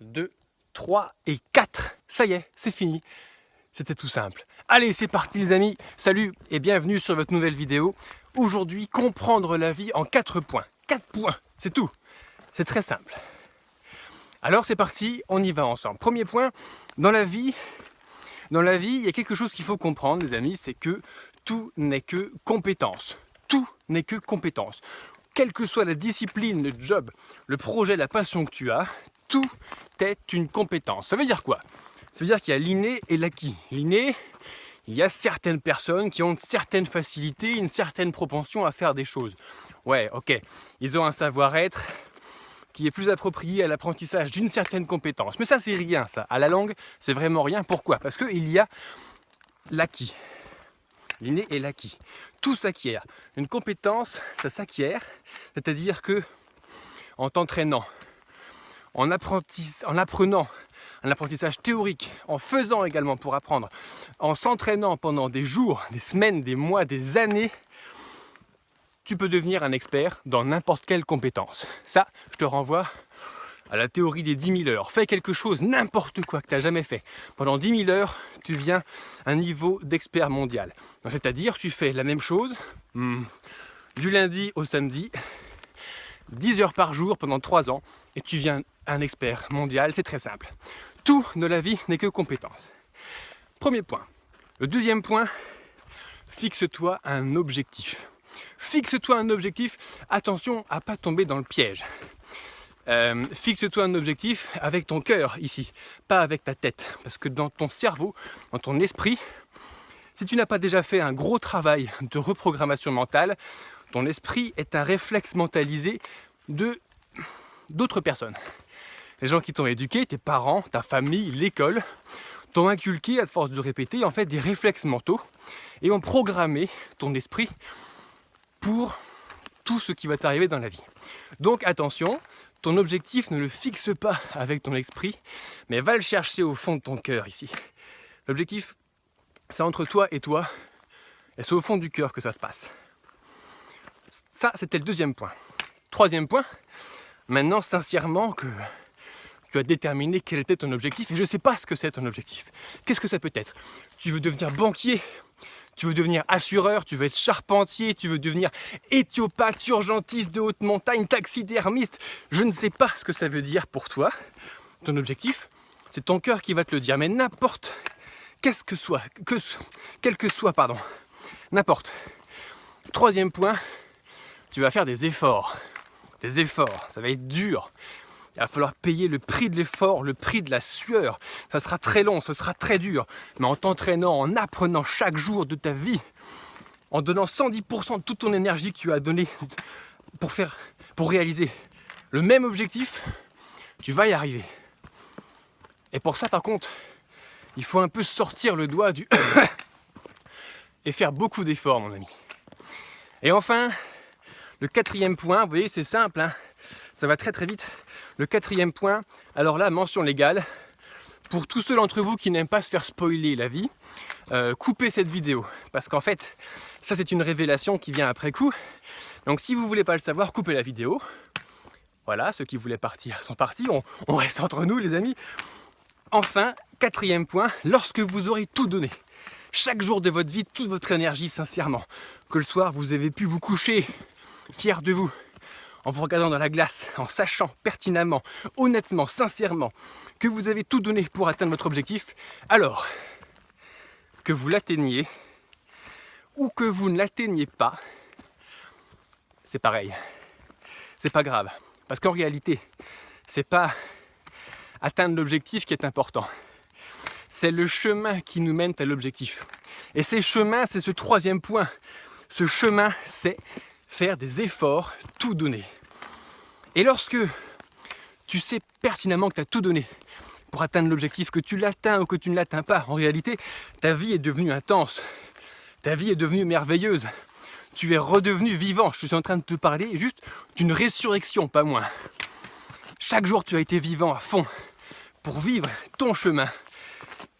2, 3 et 4. Ça y est, c'est fini. C'était tout simple. Allez, c'est parti les amis. Salut et bienvenue sur votre nouvelle vidéo. Aujourd'hui, comprendre la vie en 4 points. 4 points, c'est tout. C'est très simple. Alors c'est parti, on y va ensemble. Premier point, dans la vie, il y a quelque chose qu'il faut comprendre les amis, c'est que tout n'est que compétence. Tout n'est que compétence. Quelle que soit la discipline, le job, le projet, la passion que tu as, tout est une compétence. Ça veut dire quoi? Ça veut dire qu'il y a l'inné et l'acquis. L'inné, il y a certaines personnes qui ont une certaine facilité, une certaine propension à faire des choses. Ouais, ok, ils ont un savoir-être qui est plus approprié à l'apprentissage d'une certaine compétence. Mais ça, c'est rien, ça. À la langue, c'est vraiment rien. Pourquoi? Parce qu'il y a l'acquis. L'inné et l'acquis. Tout s'acquiert. Une compétence, ça s'acquiert. C'est-à-dire que, en t'entraînant, en apprenant un apprentissage théorique, en faisant également pour apprendre, en s'entraînant pendant des jours, des semaines, des mois, des années, tu peux devenir un expert dans n'importe quelle compétence. Ça, je te renvoie à la théorie des 10 000 heures. Fais quelque chose, n'importe quoi que tu n'as jamais fait. Pendant 10 000 heures, tu viens à un niveau d'expert mondial. C'est-à-dire, tu fais la même chose du lundi au samedi, 10 heures par jour pendant 3 ans, et tu viens un expert mondial. C'est très simple. Tout de la vie n'est que compétence. Premier point. Le deuxième point, fixe-toi un objectif. Fixe-toi un objectif, attention à ne pas tomber dans le piège. Fixe-toi un objectif avec ton cœur ici, pas avec ta tête. Parce que dans ton cerveau, dans ton esprit, si tu n'as pas déjà fait un gros travail de reprogrammation mentale, ton esprit est un réflexe mentalisé d'autres personnes. Les gens qui t'ont éduqué, tes parents, ta famille, l'école, t'ont inculqué à force de répéter en fait des réflexes mentaux et ont programmé ton esprit pour tout ce qui va t'arriver dans la vie. Donc attention, ton objectif ne le fixe pas avec ton esprit, mais va le chercher au fond de ton cœur ici. L'objectif, c'est entre toi, et c'est au fond du cœur que ça se passe. Ça, c'était le deuxième point. Troisième point, maintenant sincèrement que tu as déterminé quel était ton objectif, et je ne sais pas ce que c'est ton objectif. Qu'est-ce que ça peut être? Tu veux devenir banquier? Tu veux devenir assureur, tu veux être charpentier, tu veux devenir éthiopathe, urgentiste de haute montagne, taxidermiste. Je ne sais pas ce que ça veut dire pour toi. Ton objectif, c'est ton cœur qui va te le dire. Mais n'importe, quel que soit, n'importe. Troisième point, tu vas faire des efforts. Des efforts, ça va être dur. Il va falloir payer le prix de l'effort, le prix de la sueur. Ça sera très long, ce sera très dur. Mais en t'entraînant, en apprenant chaque jour de ta vie, en donnant 110% de toute ton énergie que tu as donnée pour réaliser le même objectif, tu vas y arriver. Et pour ça, par contre, il faut un peu sortir le doigt du et faire beaucoup d'efforts, mon ami. Et enfin, le quatrième point, vous voyez, c'est simple, hein, ça va très très vite. Le quatrième point, alors là, mention légale, pour tous ceux d'entre vous qui n'aiment pas se faire spoiler la vie, coupez cette vidéo. Parce qu'en fait, ça c'est une révélation qui vient après coup. Donc si vous ne voulez pas le savoir, coupez la vidéo. Voilà, ceux qui voulaient partir sont partis, on reste entre nous les amis. Enfin, quatrième point, lorsque vous aurez tout donné, chaque jour de votre vie, toute votre énergie sincèrement, que le soir vous avez pu vous coucher fier de vous, en vous regardant dans la glace, en sachant pertinemment, honnêtement, sincèrement, que vous avez tout donné pour atteindre votre objectif, alors que vous l'atteigniez ou que vous ne l'atteigniez pas, c'est pareil. C'est pas grave. Parce qu'en réalité, c'est pas atteindre l'objectif qui est important. C'est le chemin qui nous mène à l'objectif. Et ces chemins, c'est ce troisième point. Ce chemin, c'est faire des efforts, tout donner. Et lorsque tu sais pertinemment que tu as tout donné pour atteindre l'objectif, que tu l'atteins ou que tu ne l'atteins pas, en réalité, ta vie est devenue intense. Ta vie est devenue merveilleuse. Tu es redevenu vivant. Je suis en train de te parler juste d'une résurrection, pas moins. Chaque jour, tu as été vivant à fond pour vivre ton chemin.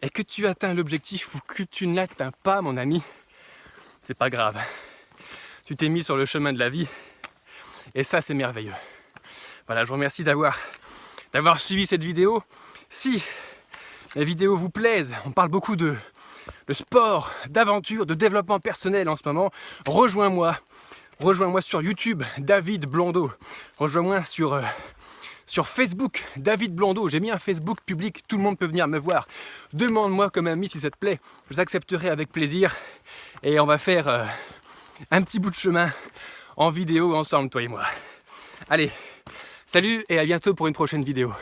Et que tu atteins l'objectif ou que tu ne l'atteins pas, mon ami, c'est pas grave. Tu t'es mis sur le chemin de la vie et ça, c'est merveilleux. Voilà, je vous remercie d'avoir d'avoir suivi cette vidéo. Si les vidéos vous plaisent, on parle beaucoup de sport, d'aventure, de développement personnel en ce moment, rejoins-moi sur YouTube, David Blondeau. Rejoins-moi sur Facebook, David Blondeau. J'ai mis un Facebook public, tout le monde peut venir me voir. Demande-moi comme ami si ça te plaît, je t'accepterai avec plaisir. Et on va faire un petit bout de chemin en vidéo ensemble, toi et moi. Allez, salut et à bientôt pour une prochaine vidéo.